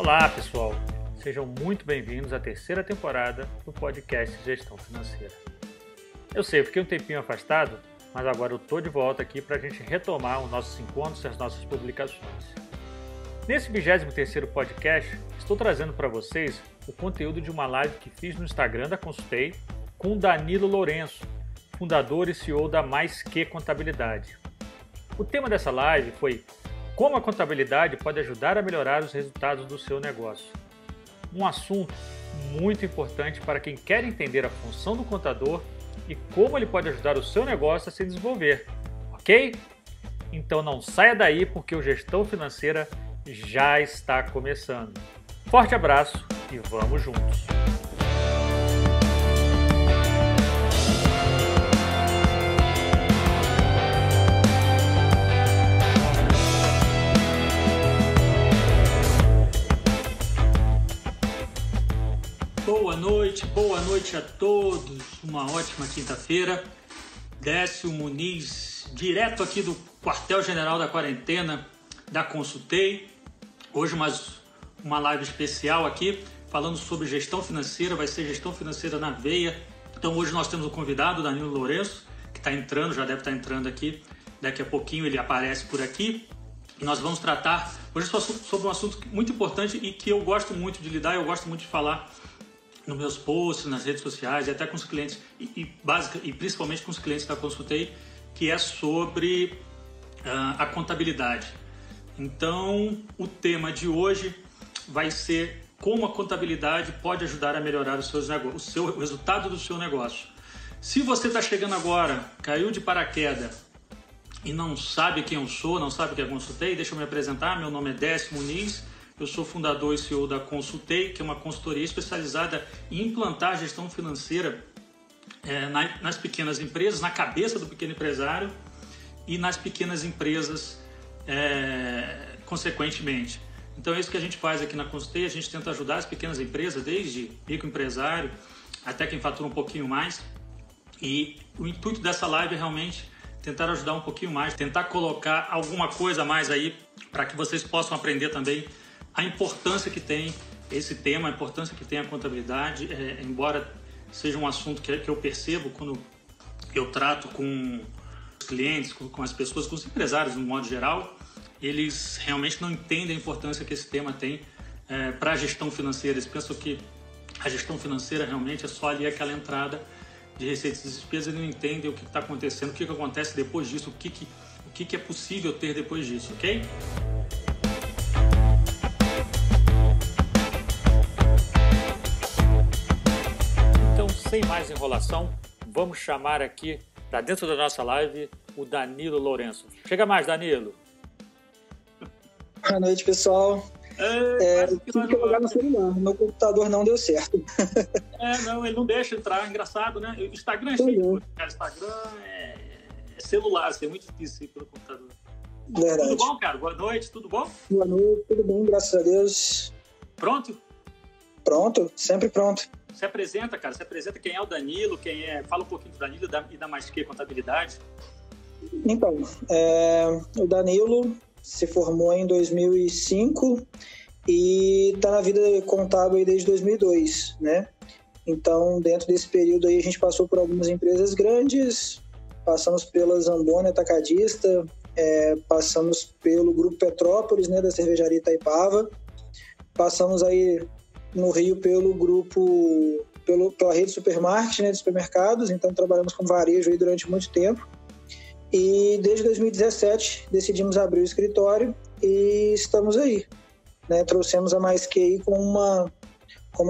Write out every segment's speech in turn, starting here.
Olá, pessoal! Sejam muito bem-vindos à terceira temporada do podcast Gestão Financeira. Eu sei, eu fiquei um tempinho afastado, mas agora eu estou de volta aqui para a gente retomar os nossos encontros e as nossas publicações. Nesse 23º podcast, estou trazendo para vocês o conteúdo de uma live que fiz no Instagram da Consultei com o Danilo Lourenço, fundador e CEO da Mais Que Contabilidade. O tema dessa live foi como a contabilidade pode ajudar a melhorar os resultados do seu negócio. Um assunto muito importante para quem quer entender a função do contador e como ele pode ajudar o seu negócio a se desenvolver, ok? Então não saia daí porque o Gestão Financeira já está começando. Forte abraço e vamos juntos! Boa noite a todos, uma ótima quinta-feira. Décio Muniz, direto aqui do quartel-general da quarentena da Consultei. Hoje mais uma live especial aqui, falando sobre gestão financeira, vai ser gestão financeira na veia. Então hoje nós temos um convidado, Danilo Lourenço, que está entrando, já deve estar entrando aqui, daqui a pouquinho ele aparece por aqui. E nós vamos tratar hoje sobre um assunto muito importante e que eu gosto muito de lidar, eu gosto muito de falar nos meus posts, nas redes sociais e até com os clientes, e principalmente com os clientes da Consultei, que é sobre a contabilidade. Então, o tema de hoje vai ser como a contabilidade pode ajudar a melhorar o resultado do seu negócio. Se você está chegando agora, caiu de paraquedas e não sabe quem eu sou, não sabe o que é a Consultei, deixa eu me apresentar. Meu nome é Décio Muniz. Eu sou fundador e CEO da Consultei, que é uma consultoria especializada em implantar gestão financeira nas pequenas empresas, na cabeça do pequeno empresário e nas pequenas empresas, consequentemente. Então é isso que a gente faz aqui na Consultei, a gente tenta ajudar as pequenas empresas, desde microempresário até quem fatura um pouquinho mais. E o intuito dessa live é realmente tentar ajudar um pouquinho mais, tentar colocar alguma coisa a mais aí para que vocês possam aprender também a importância que tem esse tema, a importância que tem a contabilidade, embora seja um assunto que eu percebo quando eu trato com os clientes, com as pessoas, com os empresários no modo geral, eles realmente não entendem a importância que esse tema tem para a gestão financeira. Eles pensam que a gestão financeira realmente é só ali aquela entrada de receitas e despesas, eles não entendem o que está acontecendo, o que acontece depois disso, o que é possível ter depois disso, ok? Sem mais enrolação, vamos chamar aqui, da dentro da nossa live, o Danilo Lourenço. Chega mais, Danilo. Boa noite, pessoal. Tive que logar no celular, meu computador não deu certo. Não, ele não deixa entrar, engraçado, né? O Instagram é cheio, cara. Instagram é celular, é muito difícil pelo computador. Verdade. Tudo bom, cara? Boa noite, tudo bom? Boa noite, tudo bem, graças a Deus. Pronto? Pronto, sempre pronto. Se apresenta, cara. Se apresenta quem é o Danilo, fala um pouquinho do Danilo e da Mais Que Contabilidade. Então, o Danilo se formou em 2005 e está na vida contábil aí desde 2002, né? Então, dentro desse período aí, a gente passou por algumas empresas grandes, passamos pela Zamboni Atacadista, passamos pelo Grupo Petrópolis, né, da cervejaria Itaipava, passamos aí no Rio pela rede supermarket, né, de supermercados, então trabalhamos com varejo aí durante muito tempo. E desde 2017 decidimos abrir o escritório e estamos aí, né? Trouxemos a Mais Que aí com uma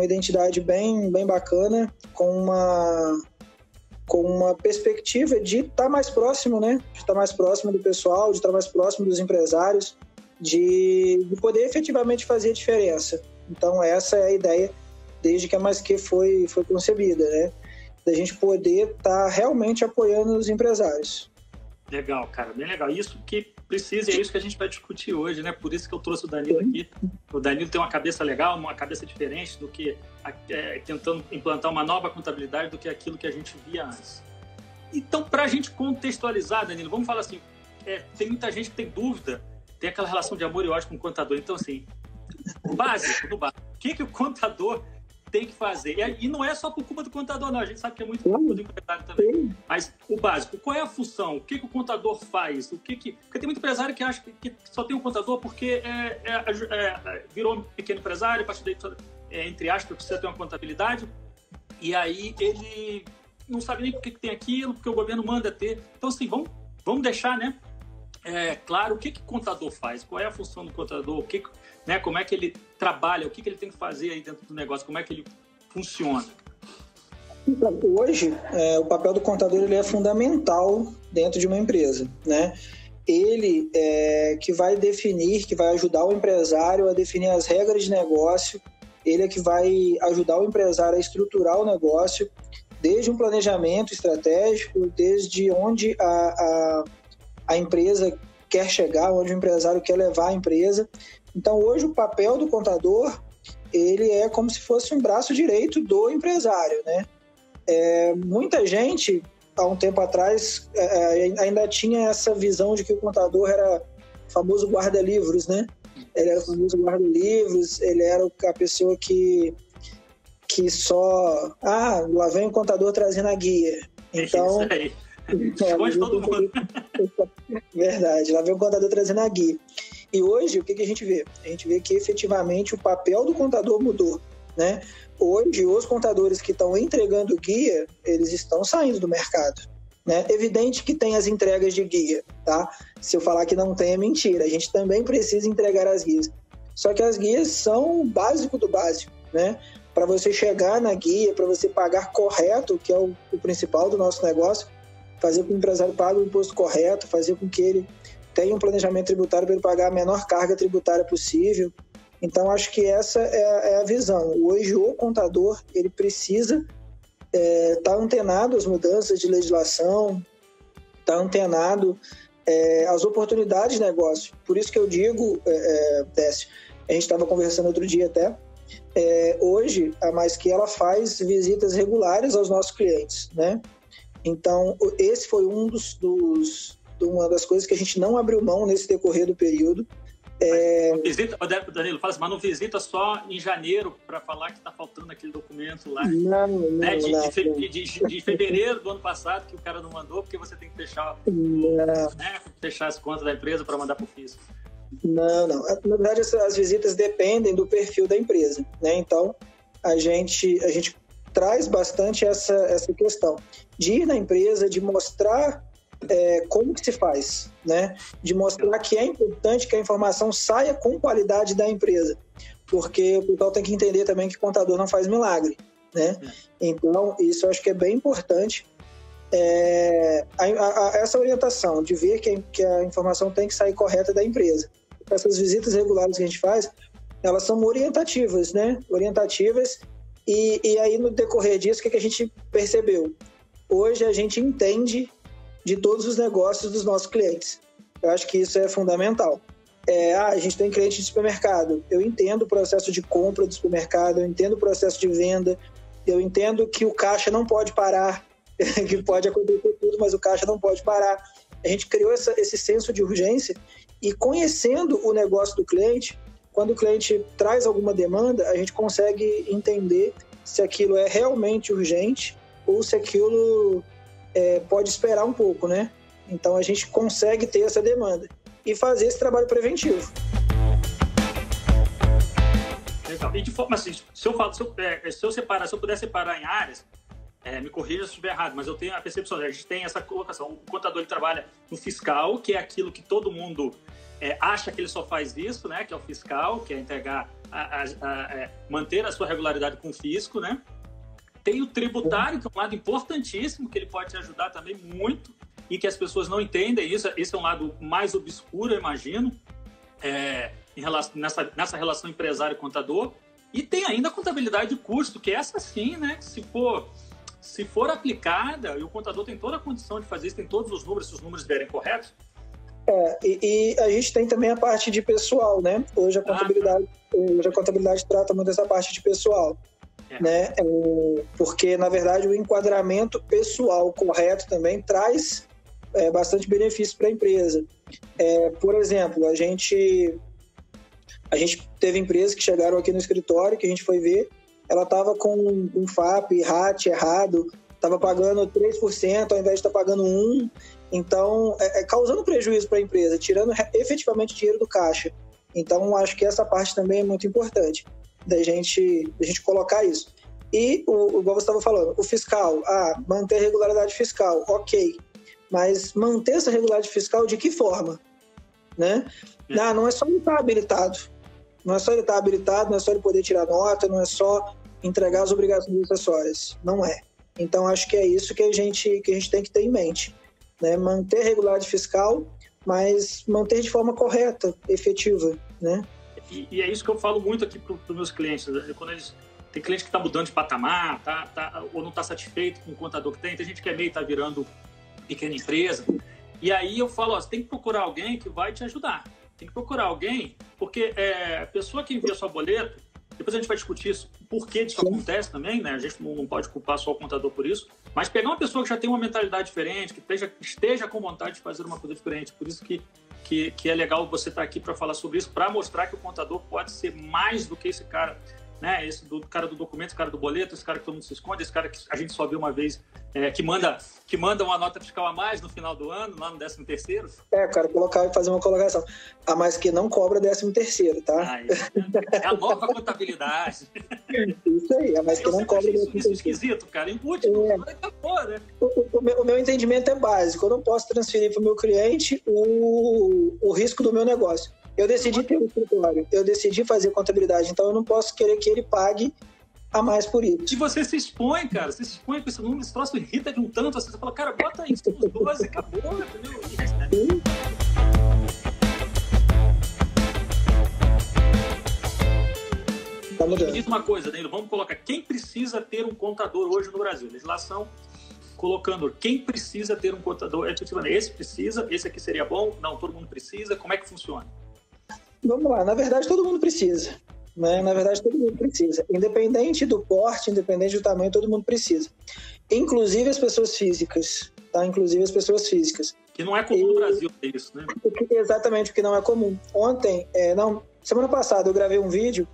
identidade bem bacana, com uma perspectiva de estar mais próximo, né? De estar mais próximo do pessoal, de estar mais próximo dos empresários, de poder efetivamente fazer a diferença. Então essa é a ideia desde que a Mais Que foi concebida, né? Da gente poder estar realmente apoiando os empresários. Legal, cara, bem legal. Isso que precisa e é isso que a gente vai discutir hoje, né? Por isso que eu trouxe o Danilo aqui. O Danilo tem uma cabeça legal, uma cabeça diferente do que tentando implantar uma nova contabilidade do que aquilo que a gente via antes. Então, para a gente contextualizar, Danilo, vamos falar assim, tem muita gente que tem dúvida, tem aquela relação de amor e ódio com o contador. Então, assim, Básico, do básico. O que o contador tem que fazer? E não é só por culpa do contador, não. A gente sabe que é muito culpa do empresário também. Mas o básico, qual é a função? O que o contador faz? Porque tem muito empresário que acha que só tem um contador porque virou um pequeno empresário, a partir daí, entre aspas, precisa ter uma contabilidade. E aí ele não sabe nem por que tem aquilo, porque o governo manda ter. Então, assim, vamos deixar, né? Claro, o que o contador faz? Qual é a função do contador? Como é que ele trabalha? O que ele tem que fazer aí dentro do negócio? Como é que ele funciona? Hoje, o papel do contador ele é fundamental dentro de uma empresa, né? Ele que vai definir, que vai ajudar o empresário a definir as regras de negócio, ele é que vai ajudar o empresário a estruturar o negócio, desde um planejamento estratégico, desde onde a empresa quer chegar, onde o empresário quer levar a empresa. Então, hoje, o papel do contador, ele é como se fosse um braço direito do empresário, né? Muita gente, há um tempo atrás, ainda tinha essa visão de que o contador era o famoso guarda-livros, né? Ele era o famoso guarda-livros, ele era a pessoa que só... lá vem o contador trazendo a guia. Então... Isso aí. Esconde todo mundo. Verdade, lá vem o contador trazendo a guia. E hoje, o que a gente vê? A gente vê que efetivamente o papel do contador mudou, né? Hoje, os contadores que estão entregando guia, eles estão saindo do mercado, né? Evidente que tem as entregas de guia, tá? Se eu falar que não tem, é mentira. A gente também precisa entregar as guias. Só que as guias são o básico do básico, né? Para você chegar na guia, para você pagar correto, que é o principal do nosso negócio, fazer com que o empresário pague o imposto correto, fazer com que ele tenha um planejamento tributário para ele pagar a menor carga tributária possível. Então, acho que essa é a visão. Hoje, o contador ele precisa estar antenado às mudanças de legislação, estar antenado às oportunidades de negócio. Por isso que eu digo, Décio, a gente estava conversando outro dia até, hoje, a Mais Que Ela faz visitas regulares aos nossos clientes, né? Então, esse foi uma das coisas que a gente não abriu mão nesse decorrer do período. Danilo, fala assim, mas não visita só em janeiro para falar que está faltando aquele documento lá. De fevereiro do ano passado, que o cara não mandou, porque você tem que fechar as contas da empresa para mandar para o fisco. Não. Na verdade, as visitas dependem do perfil da empresa, né? Então, a gente traz bastante essa questão de ir na empresa, de mostrar como que se faz, né? De mostrar que é importante que a informação saia com qualidade da empresa, porque o pessoal tem que entender também que contador não faz milagre, né? Então, isso eu acho que é bem importante, essa orientação de ver que a informação tem que sair correta da empresa. Essas visitas regulares que a gente faz, elas são orientativas, né? Orientativas. E aí, no decorrer disso, o que a gente percebeu? Hoje, a gente entende de todos os negócios dos nossos clientes. Eu acho que isso é fundamental. A gente tem cliente de supermercado. Eu entendo o processo de compra do supermercado, eu entendo o processo de venda, eu entendo que o caixa não pode parar, que pode acontecer tudo, mas o caixa não pode parar. A gente criou esse senso de urgência e, conhecendo o negócio do cliente, quando o cliente traz alguma demanda, a gente consegue entender se aquilo é realmente urgente ou se aquilo pode esperar um pouco, né? Então, a gente consegue ter essa demanda e fazer esse trabalho preventivo. Legal. E de forma assim, se eu puder separar em áreas, me corrija se estiver errado, mas eu tenho a percepção, a gente tem essa colocação, o contador ele trabalha no fiscal, que é aquilo que todo mundo acha que ele só faz isso, né? Que é o fiscal, que é entregar, manter a sua regularidade com o fisco, né? Tem o tributário, que é um lado importantíssimo, que ele pode te ajudar também muito, e que as pessoas não entendem isso. Esse é um lado mais obscuro, eu imagino, nessa relação empresário-contador. E tem ainda a contabilidade de custo, que essa sim, né? Se for aplicada, e o contador tem toda a condição de fazer isso, tem todos os números, se os números vierem corretos. E a gente tem também a parte de pessoal, né? Hoje a contabilidade trata muito dessa parte de pessoal, né? Porque, na verdade, o enquadramento pessoal correto também traz bastante benefício para a empresa. Por exemplo, a gente Teve empresas que chegaram aqui no escritório, que a gente foi ver, ela estava com um FAP, RAT errado, estava pagando 3% ao invés de estar pagando 1%. Então, causando prejuízo para a empresa, tirando efetivamente dinheiro do caixa. Então, acho que essa parte também é muito importante, da gente colocar isso. E, igual você estava falando, o fiscal, manter a regularidade fiscal, ok. Mas manter essa regularidade fiscal de que forma? Né? Não é só ele estar habilitado. Não é só ele estar habilitado, não é só ele poder tirar nota, não é só entregar as obrigações acessórias. Não é. Então, acho que é isso que a gente tem que ter em mente. Né? Manter a regularidade fiscal, mas manter de forma correta, efetiva. Né? E é isso que eu falo muito aqui para os meus clientes. Quando eles... Tem cliente que está mudando de patamar, ou não está satisfeito com o contador que tem gente que é meio está virando pequena empresa. E aí eu falo, você tem que procurar alguém que vai te ajudar. Tem que procurar alguém, porque a pessoa que envia sua boleto, depois a gente vai discutir isso, o porquê disso acontece também, né? A gente não pode culpar só o contador por isso, mas pegar uma pessoa que já tem uma mentalidade diferente, que esteja com vontade de fazer uma coisa diferente. Por isso que é legal você estar aqui para falar sobre isso, para mostrar que o contador pode ser mais do que esse cara, né? Esse cara do documento, esse cara do boleto, esse cara que todo mundo se esconde, esse cara que a gente só viu uma vez, que manda uma nota fiscal a mais no final do ano, lá no 13º. Cara, fazer uma colocação. A mais que não cobra 13º, tá? É a nova contabilidade. Isso aí, a mais que não cobra 13º. Isso é esquisito, cara. Embute, acabou, né? O meu entendimento é básico. Eu não posso transferir para o meu cliente o risco do meu negócio. Eu decidi ter um escritório, eu decidi fazer contabilidade, então eu não posso querer que ele pague a mais por isso. E você se expõe, cara, você se expõe com esse número, esse troço irrita de um tanto, assim, você fala, cara, bota isso nos 12, acabou, entendeu? Sim. Tá mudando. Me diz uma coisa, Danilo, vamos colocar, quem precisa ter um contador hoje no Brasil? Legislação colocando, quem precisa ter um contador? Esse precisa, esse aqui seria bom? Não, todo mundo precisa, como é que funciona? Vamos lá, na verdade todo mundo precisa, né? Na verdade todo mundo precisa, independente do porte, independente do tamanho, todo mundo precisa, inclusive as pessoas físicas, tá? Inclusive as pessoas físicas. Que não é comum no Brasil ter isso, né? Exatamente, o que não é comum. Semana passada eu gravei um vídeo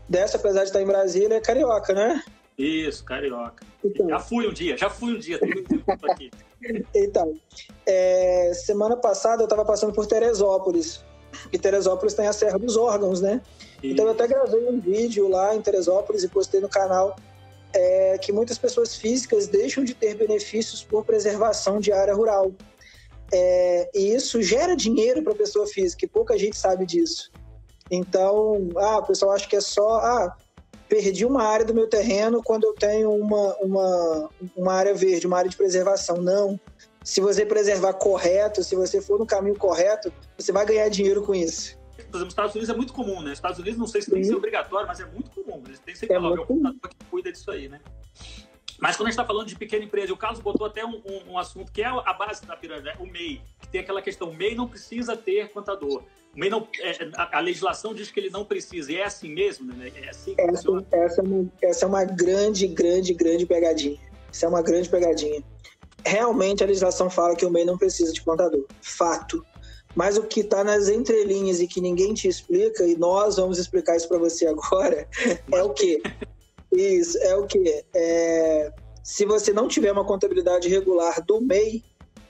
dessa, apesar de estar em Brasília, é carioca, né? Isso, carioca. Então, já fui um dia, tem muito tempo aqui. Então, semana passada eu estava passando por Teresópolis, e Teresópolis tem a Serra dos Órgãos, né? Isso. Então eu até gravei um vídeo lá em Teresópolis e postei no canal que muitas pessoas físicas deixam de ter benefícios por preservação de área rural. E isso gera dinheiro para a pessoa física, e pouca gente sabe disso. Então, o pessoal acha que é só... perdi uma área do meu terreno quando eu tenho uma área verde, uma área de preservação. Não. Se você preservar correto, se você for no caminho correto, você vai ganhar dinheiro com isso. Por exemplo, nos Estados Unidos é muito comum, né? Nos Estados Unidos não sei se tem que ser obrigatório, mas é muito comum. Eles têm sempre alguém que cuida disso aí, né? Mas quando a gente está falando de pequena empresa, o Carlos botou até um assunto que é a base da pirâmide, né? O MEI, que tem aquela questão, o MEI não precisa ter contador. O MEI não, a legislação diz que ele não precisa, e é assim mesmo, né? É assim que funciona. Essa é uma grande pegadinha. Isso é uma grande pegadinha. Realmente a legislação fala que o MEI não precisa de contador. Fato. Mas o que está nas entrelinhas e que ninguém te explica, e nós vamos explicar isso para você agora, é o quê? Isso, é o quê? Se você não tiver uma contabilidade regular do MEI,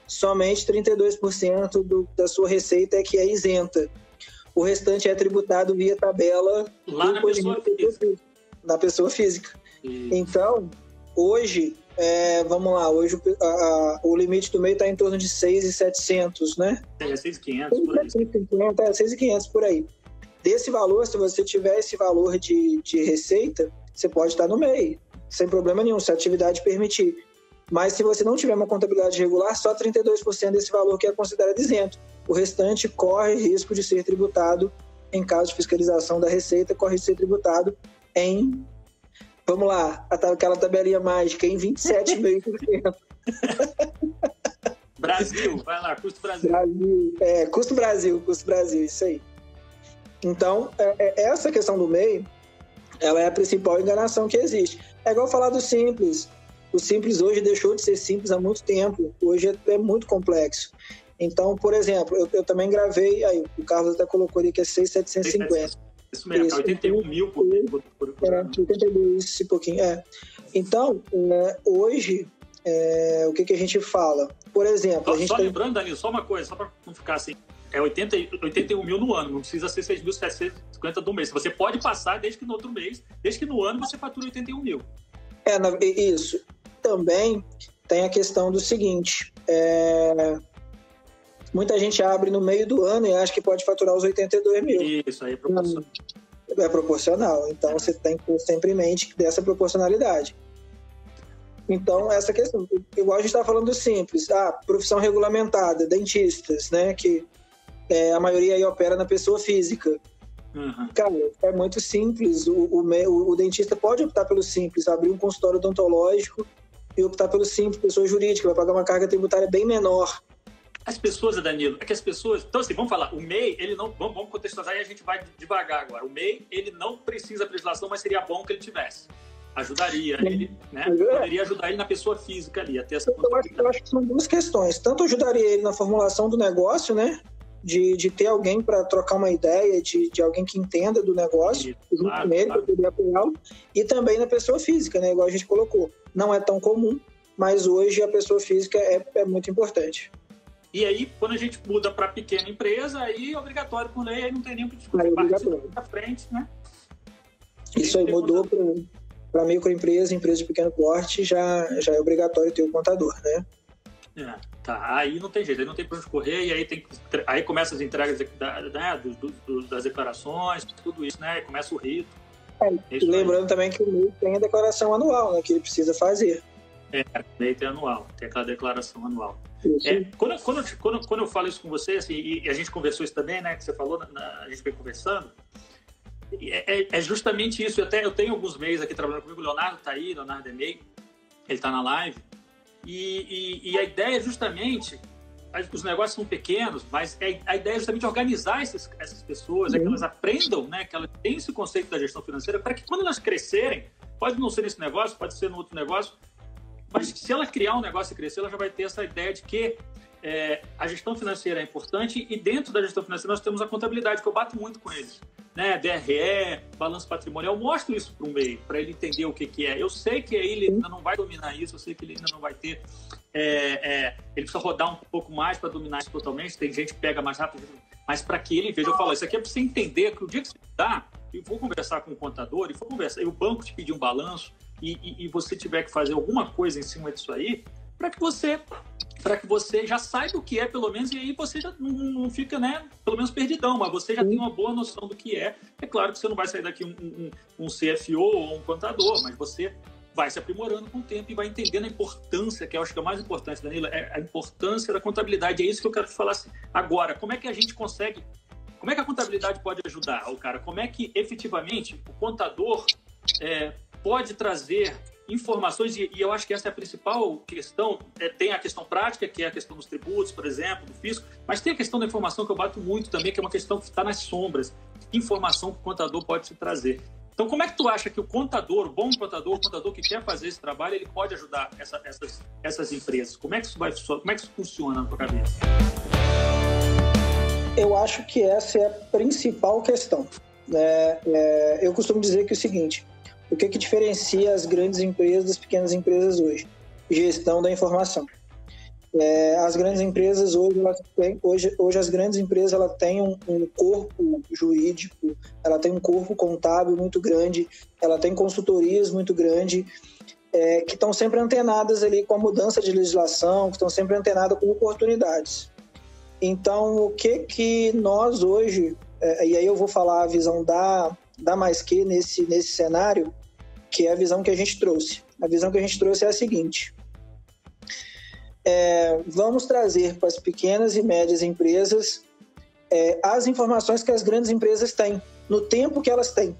somente 32% da sua receita é que é isenta. O restante é tributado via tabela lá na pessoa física. Então, hoje, hoje o limite do MEI está em torno de 6.700, né? 6.500 por aí. 6.500 por aí. Desse valor, se você tiver esse valor de receita, você pode estar no MEI, sem problema nenhum, se a atividade permitir. Mas se você não tiver uma contabilidade regular, só 32% desse valor que é considerado isento. O restante corre risco de ser tributado, em caso de fiscalização da receita, corre risco de ser tributado em, vamos lá, aquela tabelinha mágica, em 27,5%. Brasil, vai lá, custo Brasil. Custo Brasil, isso aí. Então, essa questão do MEI, ela é a principal enganação que existe. É igual falar do Simples. O Simples hoje deixou de ser simples há muito tempo. Hoje é muito complexo. Então, por exemplo, eu também gravei, aí o Carlos até colocou ali que é 6.750. Isso mesmo, isso. 81 mil por ano. 82 e pouquinho, Então, hoje, o que a gente fala? Por exemplo, a gente só lembrando, Danilo, só uma coisa, só para não ficar assim, é 81 mil no ano, não precisa ser 6.750 do mês. Você pode passar desde que no outro mês, desde que no ano você fatura 81 mil. Isso. Também tem a questão do seguinte, muita gente abre no meio do ano e acha que pode faturar os 82 mil. Isso aí é proporcional. É proporcional, então você tem que ter sempre em mente dessa proporcionalidade. Então, essa questão, igual a gente está falando do simples, profissão regulamentada, dentistas, né, que a maioria aí opera na pessoa física. Uhum. Cara, é muito simples, o dentista pode optar pelo simples, abrir um consultório odontológico e optar pelo simples, pessoa jurídica, vai pagar uma carga tributária bem menor. As pessoas, Danilo, é que as pessoas... Então, assim, vamos falar, o MEI, ele não... Vamos contextualizar e a gente vai devagar agora. O MEI, ele não precisa da legislação, mas seria bom que ele tivesse. Ajudaria ele, né? Poderia ajudar ele na pessoa física ali, a ter essa... Eu acho que são duas questões. Tanto ajudaria ele na formulação do negócio, né? De ter alguém para trocar uma ideia, de alguém que entenda do negócio, junto com ele, para poder apoiá-lo, e também na pessoa física, né? Igual a gente colocou. Não é tão comum, mas hoje a pessoa física é muito importante. E aí, quando a gente muda para pequena empresa, aí é obrigatório por lei, aí não tem nem o que discutir. Para frente, né? Isso aí mudou para microempresa, empresa de pequeno porte, já é obrigatório ter o contador, né? Tá. Aí não tem jeito, aí não tem para onde correr, e aí começa as entregas das declarações, tudo isso, né? Começa o rito. Lembrando também que o MEI tem a declaração anual, né? Que ele precisa fazer. MEI tem anual, tem aquela declaração anual. Quando eu falo isso com você, assim, e a gente conversou isso também, né? Que você falou, a gente veio conversando, é justamente isso. Eu tenho alguns MEIs aqui trabalhando comigo, o Leonardo está aí, Leonardo é MEI, ele está na live, e a ideia é justamente, os negócios são pequenos, mas a ideia é justamente organizar essas pessoas, que elas aprendam, né? Que elas tenham esse conceito da gestão financeira, para que quando elas crescerem, pode não ser nesse negócio, pode ser no outro negócio, mas se ela criar um negócio e crescer, ela já vai ter essa ideia de que a gestão financeira é importante, e dentro da gestão financeira nós temos a contabilidade, que eu bato muito com eles, né? DRE, balanço patrimonial, eu mostro isso para o MEI, para ele entender o que é. Eu sei que ele ainda não vai dominar isso, eu sei que ele ainda não vai ter... ele precisa rodar um pouco mais para dominar isso totalmente, tem gente que pega mais rápido, mas para que ele veja, eu falo, isso aqui é para você entender que o dia que você dá, e vou conversar com o contador, e o banco te pedir um balanço, e você tiver que fazer alguma coisa em cima disso aí, para que você já saiba o que é, pelo menos, e aí você já não fica, né, pelo menos perdidão, mas você já tem uma boa noção do que é. É claro que você não vai sair daqui um CFO ou um contador, mas você vai se aprimorando com o tempo e vai entendendo a importância, que eu acho que é o mais importante, Danilo, é a importância da contabilidade. É isso que eu quero te falar agora. Como é que a gente consegue... Como é que a contabilidade pode ajudar o cara? Como é que, efetivamente, o contador pode trazer informações, e eu acho que essa é a principal questão. Tem a questão prática, que é a questão dos tributos, por exemplo, do fisco, mas tem a questão da informação, que eu bato muito também, que é uma questão que está nas sombras. Informação que o contador pode te trazer. Então, como é que tu acha que o contador, o bom contador, o contador que quer fazer esse trabalho, ele pode ajudar essas empresas? Como é que isso funciona na tua cabeça? Eu acho que essa é a principal questão. Eu costumo dizer que é o seguinte: o que diferencia as grandes empresas das pequenas empresas hoje? Gestão da informação. As grandes empresas hoje as grandes empresas ela têm um corpo jurídico, ela tem um corpo contábil muito grande, ela tem consultorias muito grandes, que estão sempre antenadas ali com a mudança de legislação, que estão sempre antenadas com oportunidades. Então, o que nós hoje, e aí eu vou falar a visão da Mais Que nesse cenário, que é a visão que a gente trouxe. A visão que a gente trouxe é a seguinte: vamos trazer para as pequenas e médias empresas as informações que as grandes empresas têm, no tempo que elas têm.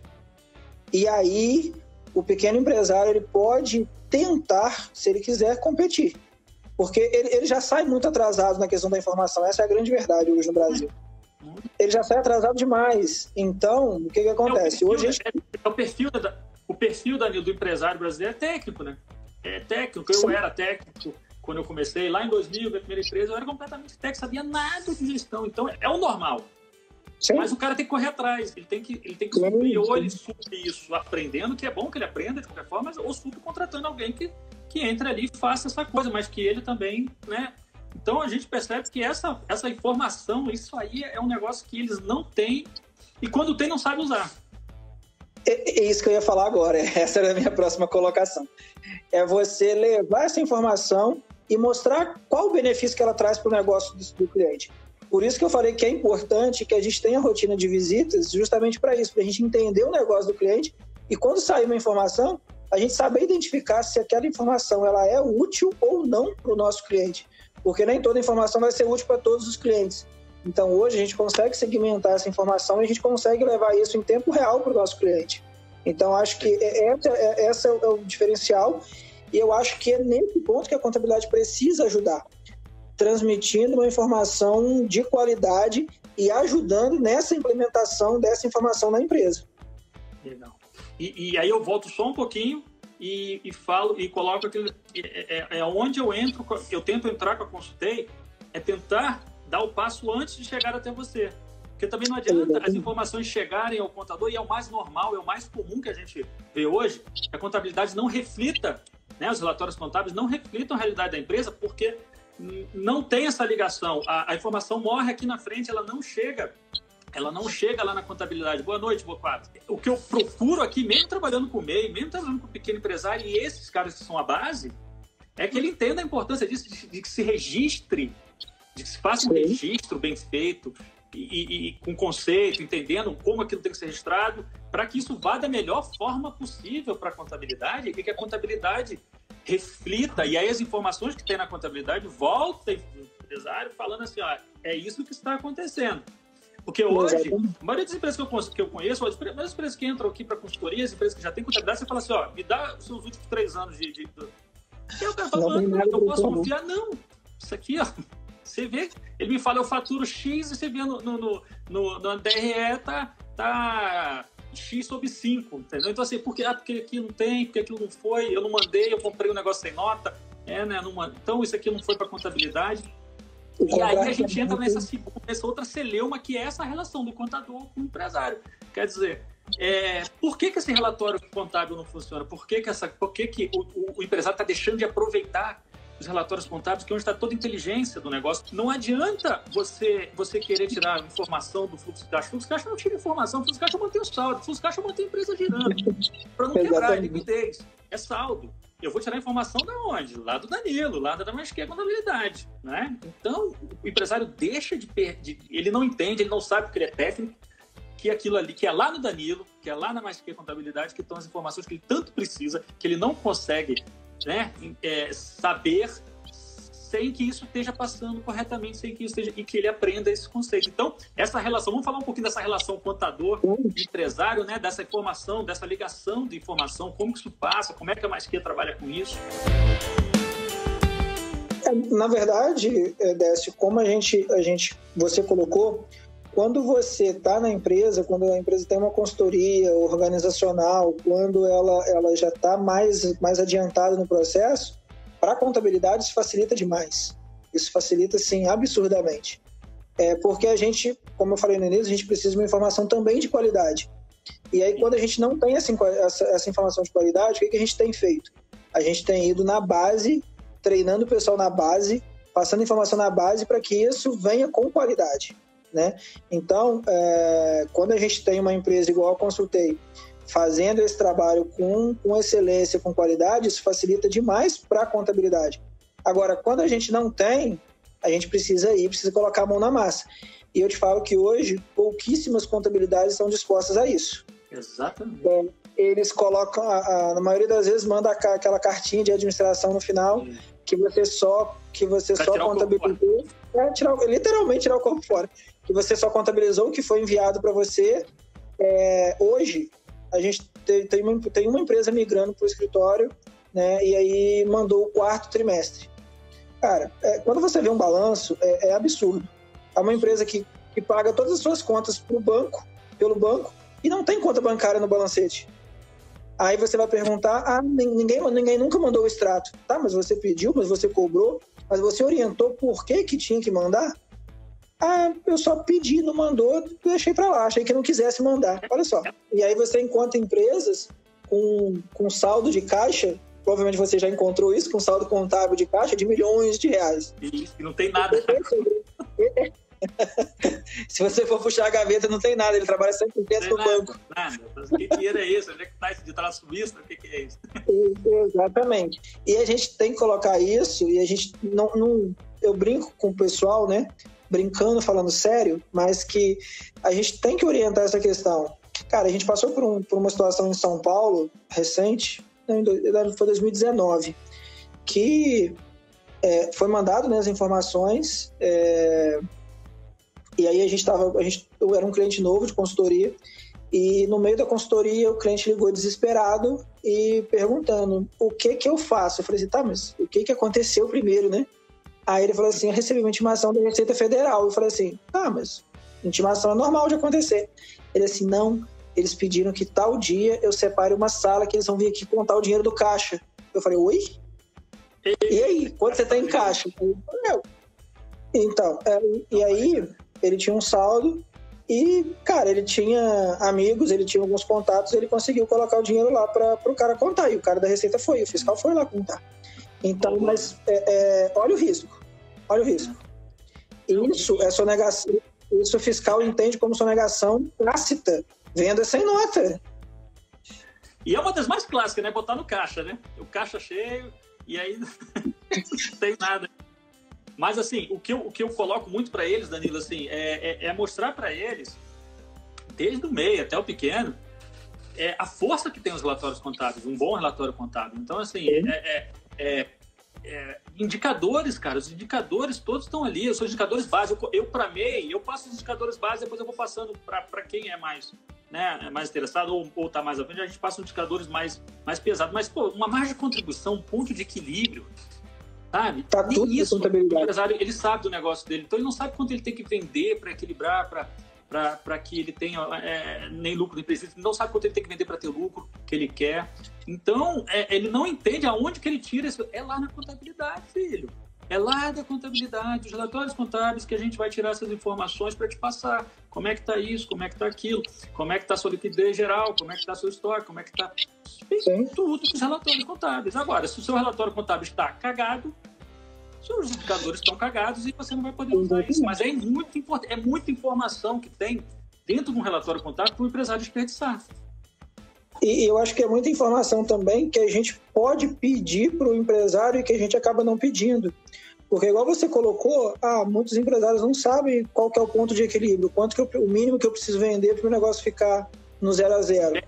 E aí, o pequeno empresário ele pode tentar, se ele quiser, competir. Porque ele já sai muito atrasado na questão da informação. Essa é a grande verdade hoje no Brasil. Ele já sai atrasado demais. Então, o que acontece? O perfil, Danilo, do empresário brasileiro é técnico, né? É técnico. Eu era técnico. quando eu comecei, lá em 2000, minha primeira empresa, eu era completamente técnico, sabia nada de gestão. Então, é o normal. Sim. Mas o cara tem que correr atrás, ele tem que subir, ou ele supre isso aprendendo, que é bom que ele aprenda de qualquer forma, ou supre contratando alguém que entre ali e faça essa coisa, mas que ele também, né? Então a gente percebe que essa informação, isso aí é um negócio que eles não têm, e quando tem, não sabe usar. É isso que eu ia falar agora, essa era a minha próxima colocação. É você levar essa informação e mostrar qual o benefício que ela traz para o negócio do cliente. Por isso que eu falei que é importante que a gente tenha rotina de visitas justamente para isso, para a gente entender o negócio do cliente e quando sair uma informação, a gente saber identificar se aquela informação ela é útil ou não para o nosso cliente, porque nem toda informação vai ser útil para todos os clientes. Então, hoje a gente consegue segmentar essa informação e a gente consegue levar isso em tempo real para o nosso cliente. Então, acho que esse é o diferencial e eu acho que é nesse ponto que a contabilidade precisa ajudar, transmitindo uma informação de qualidade e ajudando nessa implementação dessa informação na empresa. Legal. E aí eu volto só um pouquinho e falo e coloco aquilo. Onde eu tento entrar com a Consultei, é tentar dar o passo antes de chegar até você. Porque também não adianta as informações chegarem ao contador, e é o mais normal, é o mais comum que a gente vê hoje, que a contabilidade não reflita, né, os relatórios contábeis não reflitam a realidade da empresa, porque não tem essa ligação. A informação morre aqui na frente, ela não chega lá na contabilidade. Boa noite, Boquato. O que eu procuro aqui, mesmo trabalhando com o MEI, mesmo trabalhando com o pequeno empresário, e esses caras que são a base, é que ele entenda a importância disso, de que se registre, de que se faça um registro bem feito e com conceito, entendendo como aquilo tem que ser registrado, para que isso vá da melhor forma possível para a contabilidade e que a contabilidade reflita, e aí as informações que tem na contabilidade voltem para o empresário falando assim, ó, é isso que está acontecendo. Porque hoje, a maioria das empresas que eu conheço, as empresas que entram aqui para consultoria, as empresas que já têm contabilidade, você fala assim, ó, me dá os seus últimos 3 anos de... E aí o cara fala, não, eu posso confiar? Não, isso aqui, ó, você vê, ele me fala, eu faturo X e você vê no DRE tá X sobre 5, entendeu? Então assim, porque aqui não tem, porque aquilo não foi, eu não mandei, eu comprei um negócio sem nota, né? Então isso aqui não foi para contabilidade. E aí a gente entra nessa outra celeuma, que é essa relação do contador com o empresário. Quer dizer, por que esse relatório contábil não funciona? Por que o empresário está deixando de aproveitar os relatórios contábeis, que é onde está toda a inteligência do negócio? Não adianta você querer tirar informação do fluxo de caixa. O fluxo de caixa não tira informação, o fluxo de caixa mantém o saldo, o fluxo de caixa mantém a empresa girando. Para não quebrar a liquidez, é saldo. Eu vou tirar a informação da onde? Lá do Danilo, lá da Mais Que Contabilidade, né? Então, o empresário deixa de perder, ele não entende, ele não sabe porque ele é técnico, que aquilo ali, que é lá no Danilo, que é lá na Mais Que Contabilidade, que estão as informações que ele tanto precisa, que ele não consegue, né, saber sem que isso esteja passando corretamente, sem que isso esteja, e que ele aprenda esse conceito. Então, essa relação, vamos falar um pouquinho dessa relação contador e empresário, né, dessa informação, dessa ligação de informação, como que isso passa, como é que a Mais Que trabalha com isso? Na verdade, Décio, como você colocou, quando você está na empresa, quando a empresa tem uma consultoria organizacional, quando ela já está mais adiantada no processo, para a contabilidade isso facilita demais. Isso facilita, sim, absurdamente. Porque a gente, como eu falei no início, a gente precisa de uma informação também de qualidade. E aí, quando a gente não tem essa informação de qualidade, o que a gente tem feito? A gente tem ido na base, treinando o pessoal na base, passando informação na base para que isso venha com qualidade, né? Então, quando a gente tem uma empresa igual a Consultei, fazendo esse trabalho com excelência, com qualidade, isso facilita demais para a contabilidade. Agora, quando a gente não tem, a gente precisa colocar a mão na massa. E eu te falo que hoje, pouquíssimas contabilidades estão dispostas a isso. Exatamente. Eles colocam, na maioria das vezes, manda aquela cartinha de administração no final, que você só contabilizou, literalmente tirar o corpo fora, que você só contabilizou o que foi enviado para você. Hoje, a gente tem uma empresa migrando para o escritório, né, e aí mandou o 4º trimestre. Cara, quando você vê um balanço, é absurdo. É uma empresa que paga todas as suas contas pelo banco, e não tem conta bancária no balancete. Aí você vai perguntar, ninguém nunca mandou o extrato. Tá, mas você pediu, mas você cobrou, mas você orientou por que tinha que mandar? Eu só pedi, não mandou, deixei para lá, achei que não quisesse mandar. Olha só. E aí você encontra empresas com saldo de caixa, provavelmente você já encontrou isso, com saldo contábil de caixa de milhões de reais. E não tem nada. Se você for puxar a gaveta, não tem nada, ele trabalha 100% no banco. Nada. Que dinheiro é esse? Onde é que está esse de trás suíço? O que é isso? Exatamente. E a gente tem que colocar isso, e a gente não eu brinco com o pessoal, né? Brincando, falando sério, mas que a gente tem que orientar essa questão. Cara, a gente passou por uma situação em São Paulo, recente, foi 2019, que foi mandado, né, as informações, e aí eu era um cliente novo de consultoria, e no meio da consultoria o cliente ligou desesperado e perguntando o que eu faço. Eu falei assim, tá, mas o que aconteceu primeiro, né? Aí ele falou assim, eu recebi uma intimação da Receita Federal. Eu falei assim, mas intimação é normal de acontecer. Ele assim, não, eles pediram que tal dia eu separe uma sala que eles vão vir aqui contar o dinheiro do caixa. Eu falei, oi? E aí, quanto você tá em caixa? Então, e aí ele tinha um saldo e, cara, ele tinha amigos, ele tinha alguns contatos, ele conseguiu colocar o dinheiro lá para o cara contar. E o cara da Receita o fiscal foi lá contar. Então, mas olha o risco. Isso é sonegação. Isso o fiscal entende como sonegação tácita, venda sem nota. E é uma das mais clássicas, né? Botar no caixa, né? O caixa cheio e aí não tem nada. Mas, assim, o que eu coloco muito para eles, Danilo, assim, é mostrar para eles, desde o meio até o pequeno, a força que tem os relatórios contábeis, um bom relatório contábil. Então, assim, indicadores, cara, os indicadores todos estão ali, os indicadores básicos. Eu para MEI, eu passo os indicadores básicos, depois eu vou passando para quem é mais, né, mais interessado ou tá mais à frente, a gente passa os indicadores mais pesados. Mas, pô, uma margem de contribuição, um ponto de equilíbrio, sabe? Tá tudo isso, o empresário, ele sabe do negócio dele, então ele não sabe quanto ele tem que vender para equilibrar, para que ele tenha nem lucro nem prejuízo, ele não sabe quanto ele tem que vender para ter o lucro que ele quer. Então, ele não entende aonde que ele tira isso. É lá na contabilidade, filho. É lá da contabilidade, os relatórios contábeis que a gente vai tirar essas informações para te passar. Como é que está isso, como é que está aquilo, como é que está a sua liquidez geral, como é que está seu estoque, como é que está... Tem tudo os relatórios contábeis. Agora, se o seu relatório contábil está cagado, seus indicadores estão cagados e você não vai poder usar isso. Mas é muito importante, é muita informação que tem dentro de um relatório contábil para o empresário desperdiçar. E eu acho que é muita informação também que a gente pode pedir para o empresário e que a gente acaba não pedindo. Porque igual você colocou, muitos empresários não sabem qual que é o ponto de equilíbrio, o mínimo que eu preciso vender para o negócio ficar no 0 a 0.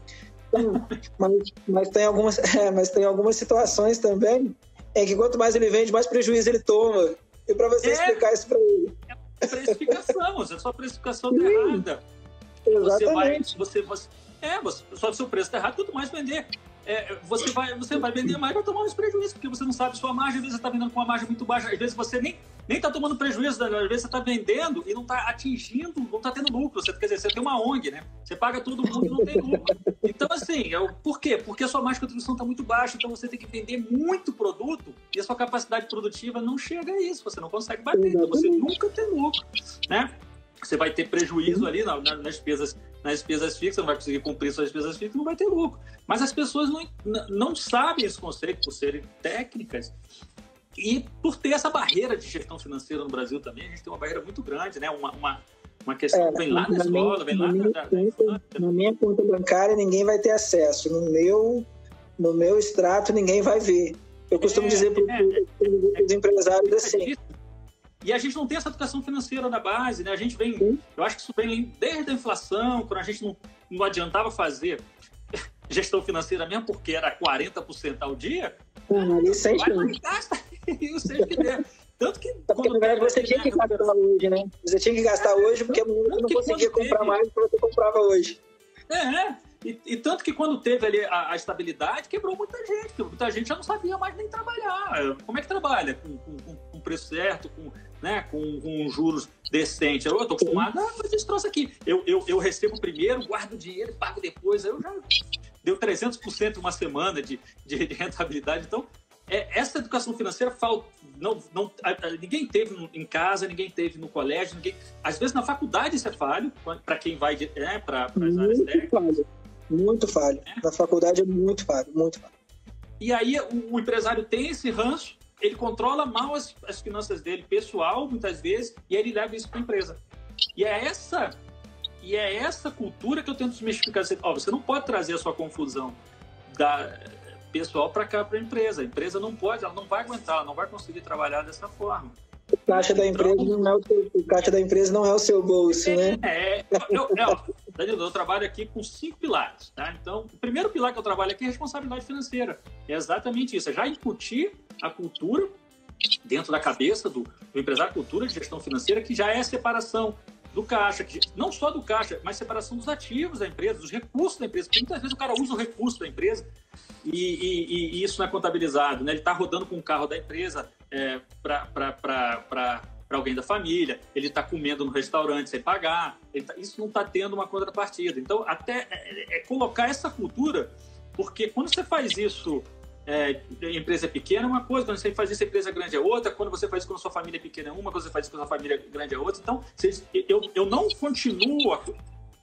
Mas tem algumas situações também que quanto mais ele vende, mais prejuízo ele toma. E para você explicar isso para ele. É precificação, é só precificação errada. Exatamente. Só se o preço está errado, quanto mais vender. Você vai vender mais e vai tomar uns prejuízos, porque você não sabe sua margem, às vezes você está vendendo com uma margem muito baixa, às vezes você nem está tomando prejuízo, às vezes você está vendendo e não está atingindo, não está tendo lucro. Quer dizer, você tem uma ONG, né? Você paga todo mundo e não tem lucro. Então, assim, por quê? Porque a sua margem de contribuição está muito baixa, então você tem que vender muito produto e a sua capacidade produtiva não chega a isso, você não consegue bater, então você nunca tem lucro, né? Você vai ter prejuízo ali nas despesas fixas, não vai conseguir cumprir suas despesas fixas, não vai ter lucro. Mas as pessoas não sabem esse conceito por serem técnicas e por ter essa barreira de gestão financeira no Brasil também. A gente tem uma barreira muito grande, né? Uma questão vem lá na escola, vem lá na minha conta bancária ninguém vai ter acesso. No meu extrato ninguém vai ver. Eu costumo dizer para os empresários assim... E a gente não tem essa educação financeira na base, né? A gente vem, eu acho que isso vem desde a inflação, quando a gente não adiantava fazer gestão financeira mesmo, porque era 40% ao dia. Gasta e o seja que der. Tanto que... Porque, na verdade, você tinha que gastar hoje, né? Você tinha que gastar hoje porque você não conseguia comprar mais do que você comprava hoje. E tanto que quando teve ali a estabilidade, quebrou muita gente, porque muita gente já não sabia mais nem trabalhar. Como é que trabalha? Com preço certo, com juros decentes. Eu tô acostumado a fazer esse troço aqui. Eu recebo primeiro, guardo o dinheiro e pago depois. Aí eu já deu 300% uma semana de rentabilidade. Então, essa educação financeira ninguém teve em casa, ninguém teve no colégio, às vezes na faculdade isso é falho, para quem vai para as áreas técnicas. Muito falho. Na faculdade é muito falho, muito falho. E aí o empresário tem esse ranço, ele controla mal as finanças dele, pessoal, muitas vezes, e aí ele leva isso para a empresa. E é essa cultura que eu tento desmistificar. Você não pode trazer a sua confusão da pessoal para cá, para a empresa. A empresa não pode, ela não vai aguentar, ela não vai conseguir trabalhar dessa forma. O caixa da empresa não é o seu bolso, né? Danilo, eu trabalho aqui com 5 pilares, tá? Então, o primeiro pilar que eu trabalho aqui é responsabilidade financeira. É exatamente isso, é já incutir a cultura dentro da cabeça do empresário, cultura de gestão financeira, que já é a separação do caixa, não só do caixa, mas separação dos ativos da empresa, dos recursos da empresa. Porque muitas vezes o cara usa o recurso da empresa e isso não é contabilizado, né? Ele está rodando com o carro da empresa para alguém da família, ele está comendo no restaurante sem pagar, isso não está tendo uma contrapartida. Então, até colocar essa cultura, porque quando você faz isso, empresa pequena é uma coisa, quando você faz isso, empresa grande é outra, quando você faz isso com a sua família pequena é uma, quando você faz isso com a sua família grande é outra. Então, eu não continuo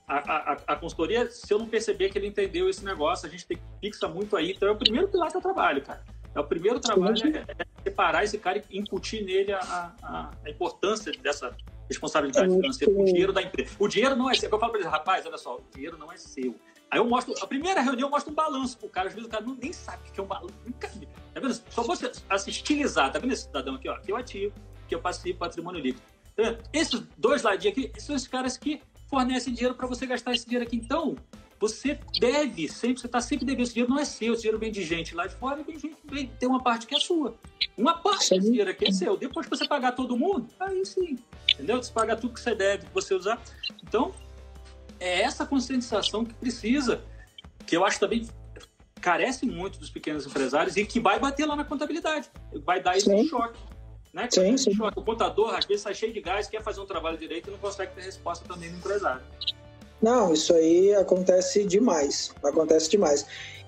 a consultoria se eu não perceber que ele entendeu esse negócio. A gente fixa muito aí. Então, é o primeiro pilar que eu trabalho, cara. É o primeiro trabalho, é separar esse cara e incutir nele a importância dessa responsabilidade financeira com o dinheiro da empresa. O dinheiro não é seu. Eu falo para eles, rapaz, olha só, o dinheiro não é seu. Aí eu mostro, a primeira reunião eu mostro um balanço pro cara. Às vezes o cara nem sabe o que é um balanço. Tá vendo? Só você estilizar. Tá vendo esse cidadão aqui, ó? Aqui é o ativo, aqui é o passivo, patrimônio líquido. Tá vendo? Esses dois ladinhos aqui são os caras que fornecem dinheiro para você gastar esse dinheiro aqui. Então, você está sempre devendo. Esse dinheiro não é seu, esse dinheiro vem de gente lá de fora e tem uma parte que é sua. Uma parte desse dinheiro aqui é seu. Depois que você pagar todo mundo, aí sim. Entendeu? Você pagar tudo que você deve, que você usar. Então, é essa conscientização que precisa, que eu acho também carece muito dos pequenos empresários e que vai bater lá na contabilidade. Vai dar esse choque. Né? Sim. Choque. O contador, às vezes, sai cheio de gás, quer fazer um trabalho direito e não consegue ter resposta também do empresário. Não, isso aí acontece demais.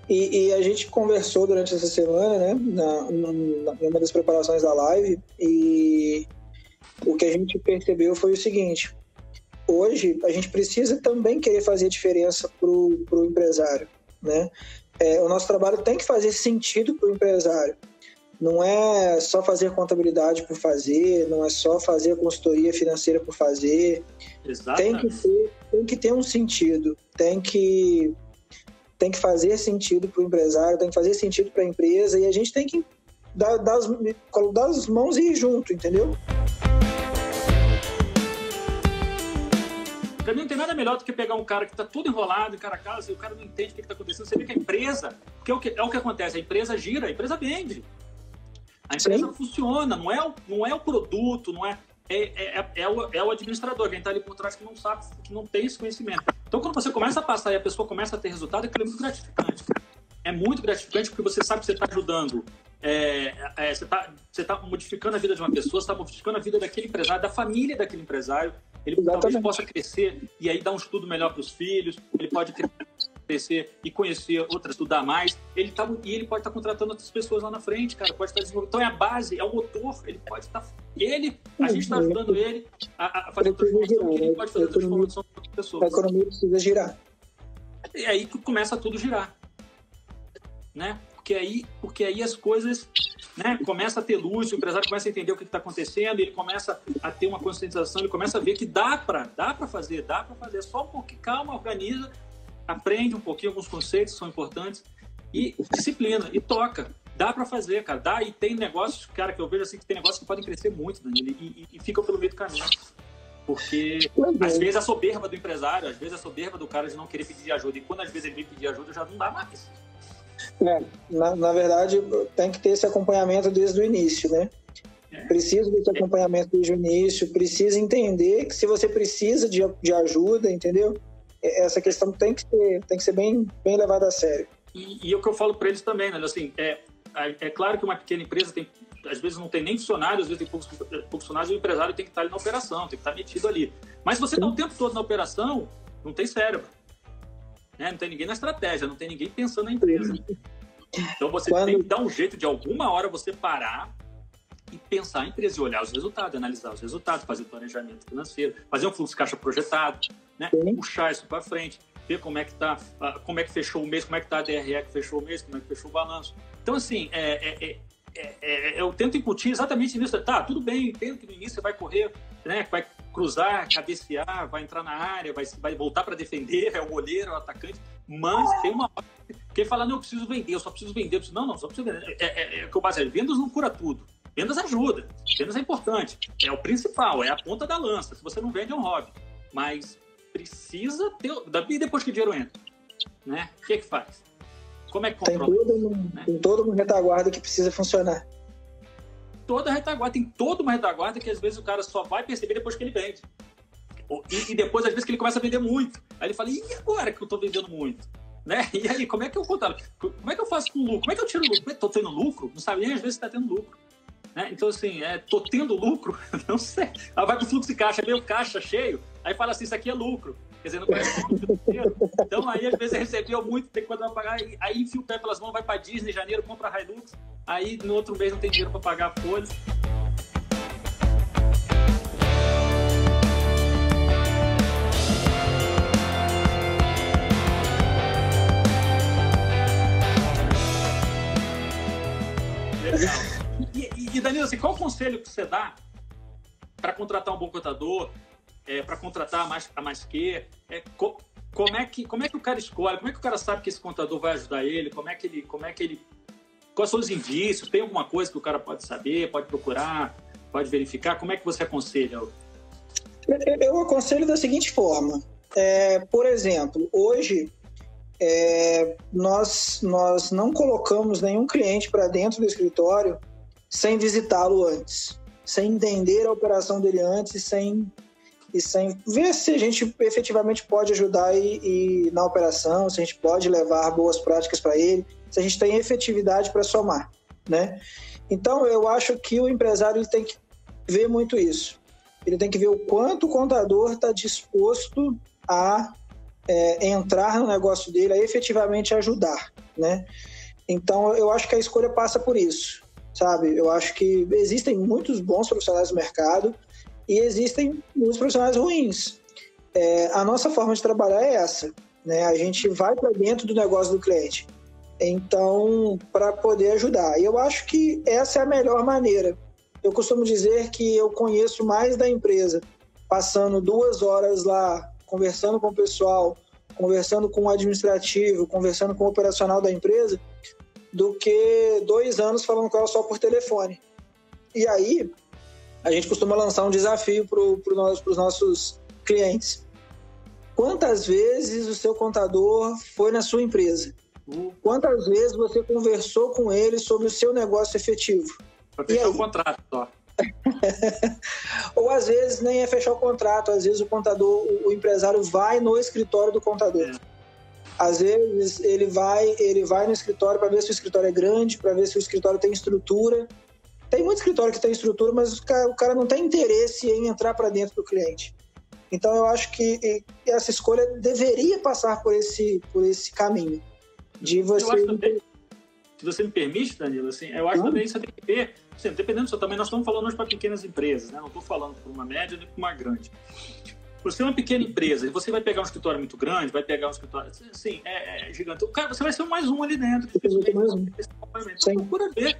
E a gente conversou durante essa semana, né, numa das preparações da live, e o que a gente percebeu foi o seguinte: hoje a gente precisa também querer fazer diferença pro empresário, né? O nosso trabalho tem que fazer sentido pro empresário. Não é só fazer contabilidade por fazer, não é só fazer consultoria financeira por fazer. Exatamente. Tem que ter um sentido, tem que fazer sentido para o empresário, tem que fazer sentido para a empresa, e a gente tem que dar as mãos e ir junto, entendeu? Para mim não tem nada melhor do que pegar um cara que está todo enrolado, em cara a casa, e o cara não entende o que está acontecendo. Você vê que a empresa, porque é o que acontece, a empresa gira, a empresa vende. A empresa funciona, não é o produto, não é o administrador, quem está ali por trás que não sabe, que não tem esse conhecimento. Então, quando você começa a passar e a pessoa começa a ter resultado, aquilo é muito gratificante. É muito gratificante porque você sabe que você está ajudando, você está modificando a vida de uma pessoa, você está modificando a vida daquele empresário, da família daquele empresário. Ele talvez possa crescer e aí dar um estudo melhor para os filhos, ele pode crescer e conhecer outras, estudar mais. Ele pode estar contratando outras pessoas lá na frente, cara, pode estar desenvolvendo. Então é a base, é o motor, ele pode estar. A gente está ajudando ele a fazer a transformação, ele pode fazer a transformação de outras pessoas. A economia precisa girar. E aí que começa tudo a girar. Né? Porque aí as coisas, né, começa a ter luz, o empresário começa a entender o que está acontecendo, ele começa a ter uma conscientização, ele começa a ver que dá para fazer, só um pouquinho, calma, organiza, aprende um pouquinho, alguns conceitos são importantes, e disciplina, e toca. Dá para fazer, cara, dá, e tem negócios, cara, que eu vejo assim, que tem negócios que podem crescer muito, Danilo, e ficam pelo meio do caminho. Porque, às vezes, a soberba do empresário, às vezes a soberba do cara de não querer pedir ajuda, e quando às vezes ele vem pedir ajuda, já não dá mais. Na verdade, tem que ter esse acompanhamento desde o início, né? Precisa desse acompanhamento desde o início, precisa entender que se você precisa de ajuda, entendeu? Essa questão tem que ser bem levada a sério. E o que eu falo para eles também, né? Assim, é claro que uma pequena empresa às vezes não tem nem funcionário, às vezes tem poucos funcionários, e o empresário tem que estar ali na operação, tem que estar metido ali. Mas se você está o tempo todo na operação, não tem cérebro. né? Não tem ninguém na estratégia, não tem ninguém pensando na empresa. Então você tem que dar um jeito de alguma hora você parar e pensar em empresa, e olhar os resultados, analisar os resultados, fazer planejamento financeiro, fazer um fluxo de caixa projetado, né? Puxar isso para frente, ver como é que tá, como é que fechou o mês, como é que tá a DRE que fechou o mês, como é que fechou o balanço. Então, assim, eu tento incutir exatamente nisso. Tá, tudo bem, entendo que no início você vai correr, né? Vai cruzar, cabecear, vai entrar na área, vai voltar para defender, é o goleiro, é o atacante, mas tem uma hora que ele fala, não, eu preciso vender, eu só preciso vender. Não, só preciso vender. O que eu faço é, vendas não cura tudo. Vendas ajuda, vendas é importante, é o principal, é a ponta da lança. Se você não vende, é um hobby. Mas precisa ter... E depois que o dinheiro entra, né? O que faz? Como é que controla? Tem toda uma retaguarda que precisa funcionar. Tem toda uma retaguarda que às vezes o cara só vai perceber depois que ele vende. E depois, às vezes, que ele começa a vender muito. Aí ele fala, e agora que eu estou vendendo muito? Né? E aí, como é que eu controlo? Como é que eu faço com lucro? Como é que eu tiro lucro? Estou tendo lucro? Não sabe nem às vezes se está tendo lucro. Né? Então, assim, tô tendo lucro? Não sei. Aí vai pro fluxo de caixa, vê o caixa cheio, aí fala assim, isso aqui é lucro. Quer dizer, não conhece o lucro inteiro. Então, aí, às vezes, recebeu muito, tem que mandar pagar, aí enfia o pé pelas mãos, vai pra Disney, janeiro, compra a Hilux, aí no outro mês não tem dinheiro para pagar a folha. Legal. E Danilo, assim, qual o conselho que você dá para contratar um bom contador, para contratar a mais que? Como é que o cara escolhe? Como é que o cara sabe que esse contador vai ajudar ele? Quais são os indícios? Tem alguma coisa que o cara pode saber, pode procurar, pode verificar? Como é que você aconselha? Eu aconselho da seguinte forma. Por exemplo, hoje nós não colocamos nenhum cliente para dentro do escritório sem visitá-lo antes, sem entender a operação dele antes e sem ver se a gente efetivamente pode ajudar e na operação, se a gente pode levar boas práticas para ele, se a gente tem efetividade para somar, né? Então, eu acho que o empresário ele tem que ver muito isso. Ele tem que ver o quanto o contador está disposto a entrar no negócio dele, a efetivamente ajudar, né? Então, eu acho que a escolha passa por isso, sabe? Eu acho que existem muitos bons profissionais no mercado e existem muitos profissionais ruins. A nossa forma de trabalhar é essa, né? A gente vai para dentro do negócio do cliente, então, para poder ajudar. E eu acho que essa é a melhor maneira. Eu costumo dizer que eu conheço mais da empresa passando 2 horas lá, conversando com o pessoal, conversando com o administrativo, conversando com o operacional da empresa, do que 2 anos falando com ela só por telefone. E aí, a gente costuma lançar um desafio para os nossos clientes. Quantas vezes o seu contador foi na sua empresa? Quantas vezes você conversou com ele sobre o seu negócio efetivo? Para fechar o contrato só. Ou às vezes nem é fechar o contrato, às vezes o empresário vai no escritório do contador. Às vezes ele vai no escritório para ver se o escritório é grande, para ver se o escritório tem estrutura. Tem muito escritório que tem estrutura, mas o cara não tem interesse em entrar para dentro do cliente. Então eu acho que essa escolha deveria passar por esse caminho. De você... Eu acho também, se você me permite, Danilo, assim, eu acho também que você tem que ver, assim, dependendo do seu tamanho, nós estamos falando hoje para pequenas empresas, né? Não estou falando para uma média nem para uma grande. Você é uma pequena empresa e você vai pegar um escritório muito grande, vai pegar um escritório, assim, gigante. Cara, você vai ser mais um ali dentro. Então, procura ver,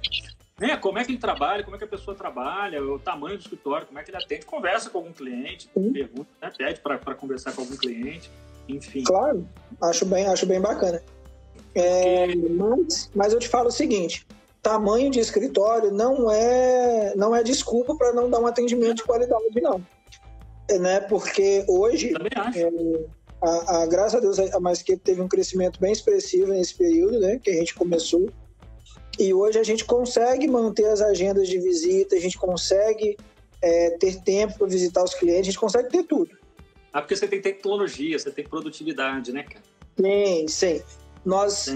né? Como é que ele trabalha, como é que a pessoa trabalha, o tamanho do escritório, como é que ele atende, conversa com algum cliente, pergunta, né? Pede para conversar com algum cliente, enfim. Claro, acho bem bacana. Mas eu te falo o seguinte, tamanho de escritório não é desculpa para não dar um atendimento de qualidade, não. Né? Porque hoje, graças a Deus, a Maisqueira teve um crescimento bem expressivo nesse período, né, que a gente começou. E hoje a gente consegue manter as agendas de visita, a gente consegue ter tempo para visitar os clientes, a gente consegue ter tudo. Porque você tem tecnologia, você tem produtividade, né, cara? Sim. Nós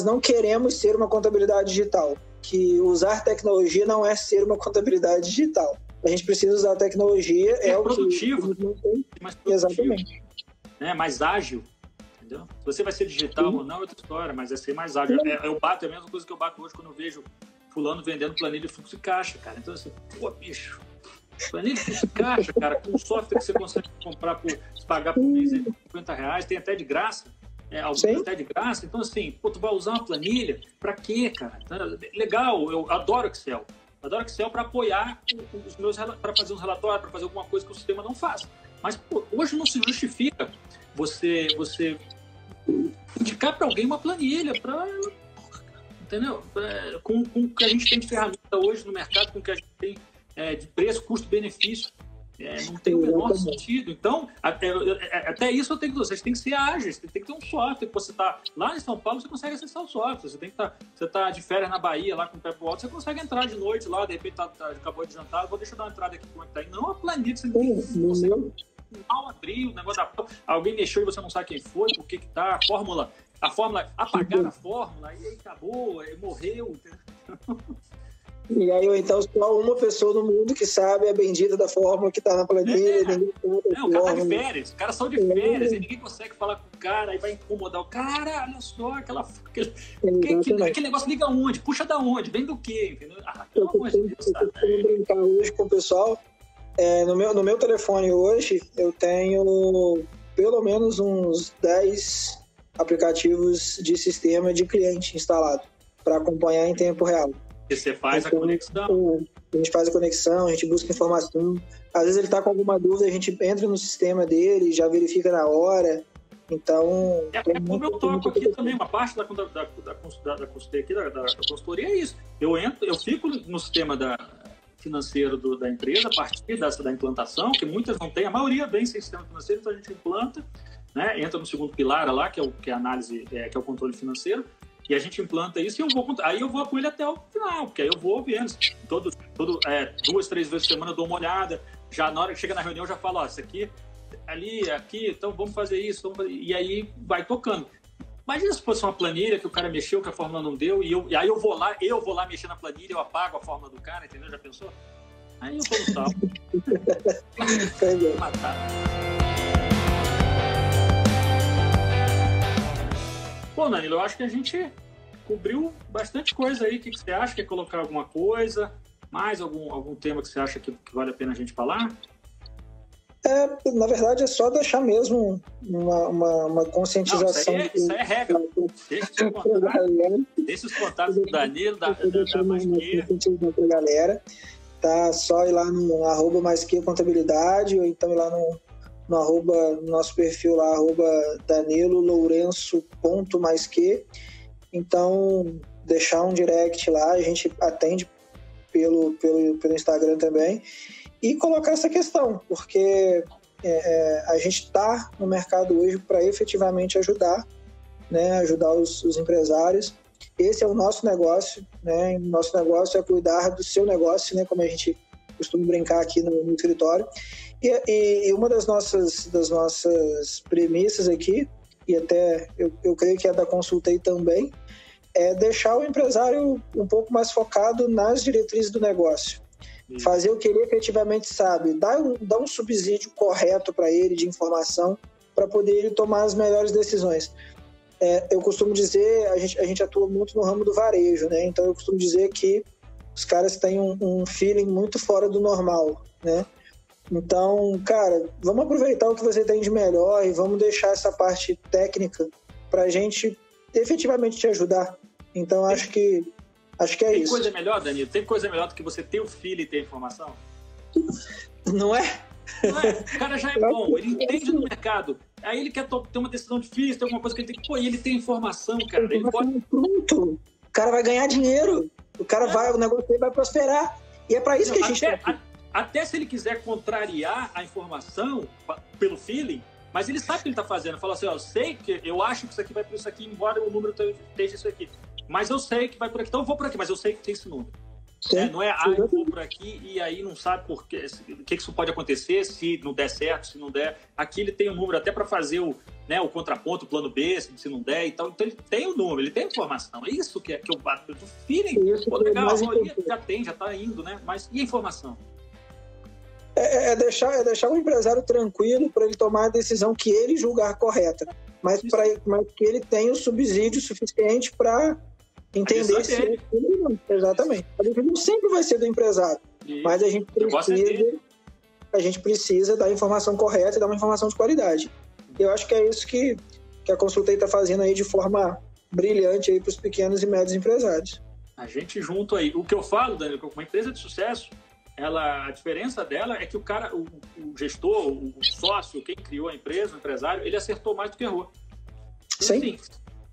não queremos ser uma contabilidade digital, que usar tecnologia não é ser uma contabilidade digital. A gente precisa usar a tecnologia. É produtivo. Mais produtivo. Exatamente. Mais ágil. entendeu? Se você vai ser digital ou não é outra história, mas é ser mais ágil. Eu bato, é a mesma coisa que eu bato hoje quando eu vejo fulano vendendo planilha de fluxo de caixa, cara. Então, assim, pô, bicho, planilha de fluxo de caixa, cara, com software que você consegue comprar pagar por mês R$50, tem até de graça. Alguns até de graça. Então, assim, pô, tu vai usar uma planilha pra quê, cara? Legal, eu adoro Excel. Adoro Excel para apoiar os meus, para fazer uns relatórios, para fazer alguma coisa que o sistema não faz. Mas pô, hoje não se justifica você indicar para alguém uma planilha, entendeu? Com o que a gente tem de ferramenta hoje no mercado, com o que a gente tem de preço, custo-benefício. Não tem o menor sentido. Então, até isso vocês têm que ser ágeis, tem que ter um software. Você está lá em São Paulo, você consegue acessar o software. Você está de férias na Bahia, lá com o pé pro alto, você consegue entrar de noite lá, de repente acabou de jantar, deixa eu dar uma entrada aqui como é que tá aí. Não a planilha, você mal abrir o negócio alguém mexeu e você não sabe quem foi, por que tá, a fórmula, apagar a fórmula, e aí acabou, morreu, entendeu? E aí, ou então, só uma pessoa no mundo que sabe a bendita da fórmula que está na planilha. O cara tá de férias, os caras são de férias, e ninguém consegue falar com o cara, aí vai incomodar o cara, olha só, aquele negócio liga onde? Puxa da onde? Vem do quê? Entendeu? Eu vou brincar hoje com o pessoal. No meu telefone hoje, eu tenho pelo menos uns 10 aplicativos de sistema de cliente instalado para acompanhar em tempo real. E você faz a conexão? A gente faz a conexão, a gente busca informação. Às vezes ele está com alguma dúvida, a gente entra no sistema dele, já verifica na hora. Então... como eu toco aqui também, uma parte da consultoria aqui, da consultoria é isso. Eu fico no sistema financeiro da empresa a partir da implantação, que muitas não têm, a maioria vem sem sistema financeiro, então a gente implanta, né, entra no segundo pilar lá, que é a análise, que é o controle financeiro. E a gente implanta isso e aí eu vou com ele até o final, porque aí eu vou vendo. 2, 3 vezes por semana eu dou uma olhada. Já na hora que chega na reunião eu já falo, isso aqui, ali, aqui, então vamos fazer isso. E aí vai tocando. Imagina se fosse uma planilha que o cara mexeu, que a fórmula não deu, e aí eu vou lá mexer na planilha, eu apago a fórmula do cara, entendeu? Já pensou? Aí eu tô no salvo. Matar. Bom, Danilo, eu acho que a gente cobriu bastante coisa aí. O que você acha? Quer colocar alguma coisa? Mais algum tema que você acha que vale a pena a gente falar? Na verdade, é só deixar mesmo uma conscientização. Não, isso aí é regra. Deixa os contatos do Danilo, da Maisque. Galera, tá? Só ir lá no @maisque contabilidade, ou então ir lá no nosso perfil lá, @danilolourenço.maisque. Então, deixar um direct lá, a gente atende pelo Instagram também, e colocar essa questão, porque a gente está no mercado hoje para efetivamente ajudar, né, ajudar os empresários. Esse é o nosso negócio, né? Nosso negócio é cuidar do seu negócio, né, como a gente costuma brincar aqui no escritório. E uma das nossas premissas aqui, e até eu creio que é da Consultei também, é deixar o empresário um pouco mais focado nas diretrizes do negócio. Fazer o que ele efetivamente sabe, dar um subsídio correto para ele de informação, para poder ele tomar as melhores decisões. Eu costumo dizer, a gente atua muito no ramo do varejo, né? Então eu costumo dizer que os caras têm um feeling muito fora do normal, né? Então, cara, vamos aproveitar o que você tem de melhor e vamos deixar essa parte técnica para a gente efetivamente te ajudar. Então, acho que é isso. Tem coisa melhor, Danilo? Tem coisa melhor do que você ter o filho e ter informação? Não é? Não é? O cara já é bom, ele entende do mercado. Aí ele quer ter uma decisão difícil, tem alguma coisa que ele tem que... Pô, e ele tem informação, cara. Ele pode... Pronto. O cara vai ganhar dinheiro. O negócio dele vai prosperar. E é para isso que a gente até se ele quiser contrariar a informação pelo feeling, mas ele sabe o que ele está fazendo. Fala assim, eu acho que isso aqui vai por isso aqui, embora o número esteja isso aqui. Mas eu sei que vai por aqui, então eu vou por aqui, mas eu sei que tem esse número. Não é, eu vou por aqui e aí não sabe o que isso pode acontecer, se não der certo, se não der. Aqui ele tem um número até para fazer o contraponto, o plano B, se não der e tal. Então ele tem o número, ele tem a informação. É isso que eu bato. O feeling, legal, já está indo, né? Mas e a informação? é deixar o empresário tranquilo para ele tomar a decisão que ele julgar correta, mas que ele tenha o subsídio suficiente para entender se ele não. Exatamente. A decisão sempre vai ser do empresário, mas a gente precisa dar a informação correta e dar uma informação de qualidade. Eu acho que é isso que a Consultei está fazendo aí de forma brilhante para os pequenos e médios empresários. A gente junto aí. O que eu falo, Danilo, que uma empresa de sucesso, a diferença dela é que o cara, o gestor, o sócio, quem criou a empresa, o empresário, ele acertou mais do que errou. Sim. Enfim,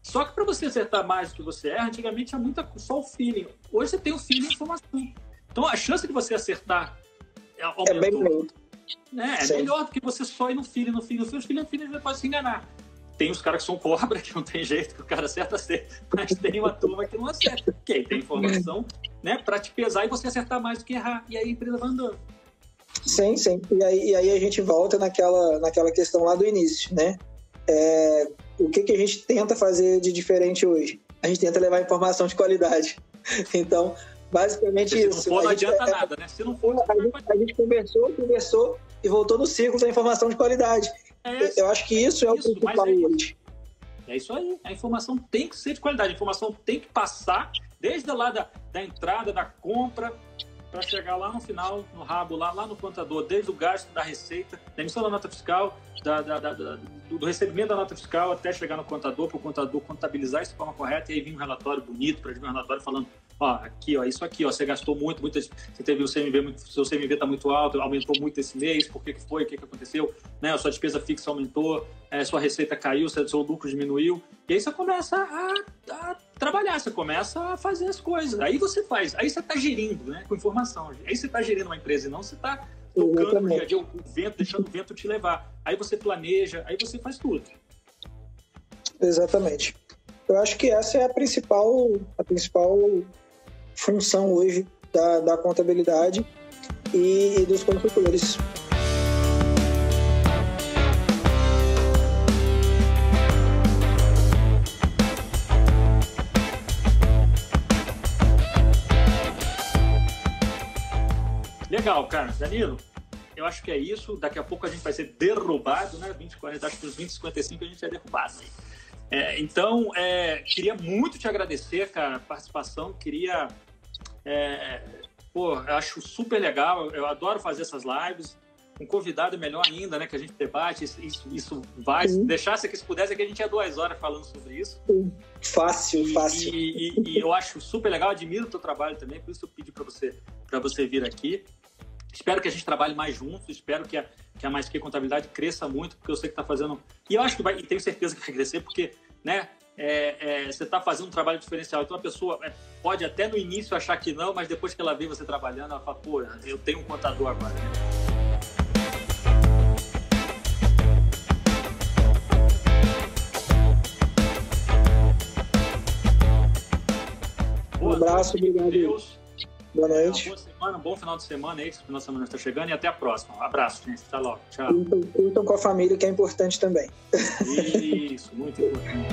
só que para você acertar mais do que você erra, antigamente tinha só o feeling. Hoje você tem o feeling e a informação. Então a chance de você acertar aumentou. É bem melhor. É melhor do que você só ir no feeling, no feeling você pode se enganar. Tem os caras que são cobra, que não tem jeito, que o cara acerta, mas tem uma turma que não acerta. Quem tem informação, né, para te pesar e você acertar mais do que errar. E aí a empresa vai andando. Sim. E aí a gente volta naquela questão lá do início, né? O que a gente tenta fazer de diferente hoje? A gente tenta levar informação de qualidade. Então, basicamente se isso. Se não for, não adianta nada, né? Se não for, a gente conversou e voltou no ciclo da informação de qualidade. Eu acho que isso é o principal hoje. É isso aí. A informação tem que ser de qualidade. A informação tem que passar desde lá da entrada, da compra, para chegar lá no final, no rabo, lá no contador, desde o gasto, da receita, da emissão da nota fiscal, do recebimento da nota fiscal até chegar no contador, para o contador contabilizar isso de forma correta e aí vir um relatório bonito, para vir um relatório falando, isso aqui, você gastou muito, você teve o CMV, seu CMV está muito alto, aumentou muito esse mês, por que foi, o que aconteceu, né? A sua despesa fixa aumentou, sua receita caiu, seu lucro diminuiu, e aí você começa a trabalhar, você começa a fazer as coisas, aí você está gerindo, né, com informação, aí você está gerindo uma empresa e não você está tocando no dia a dia o vento, deixando o vento te levar, aí você planeja, aí você faz tudo. Exatamente. Eu acho que essa é a principal função hoje da contabilidade e dos consultores. Legal, Carlos. Danilo, eu acho que é isso. Daqui a pouco a gente vai ser derrubado, né? 2040, acho que os 2055 a gente é derrubado. Então, queria muito te agradecer, cara, a participação. Eu acho super legal. Eu adoro fazer essas lives. Um convidado é melhor ainda, né? Que a gente debate. Isso vai. Se deixasse que se pudesse, que a gente ia 2 horas falando sobre isso. Fácil. E eu acho super legal. Admiro o teu trabalho também. Por isso eu pedi para você vir aqui. Espero que a gente trabalhe mais juntos. Espero que a Mais Que Contabilidade cresça muito, porque eu sei que está fazendo... E eu acho que vai, e tenho certeza que vai crescer, porque, né, você está fazendo um trabalho diferencial. Então a pessoa pode até no início achar que não, mas depois que ela vê você trabalhando, ela fala, pô, eu tenho um contador agora, né? Um abraço, obrigado. Deus. Boa noite. Boa semana, um bom final de semana aí, que o final de semana está chegando, e até a próxima. Um abraço, gente. Até logo. Tchau. Curtam com a família, que é importante também. Isso, muito importante.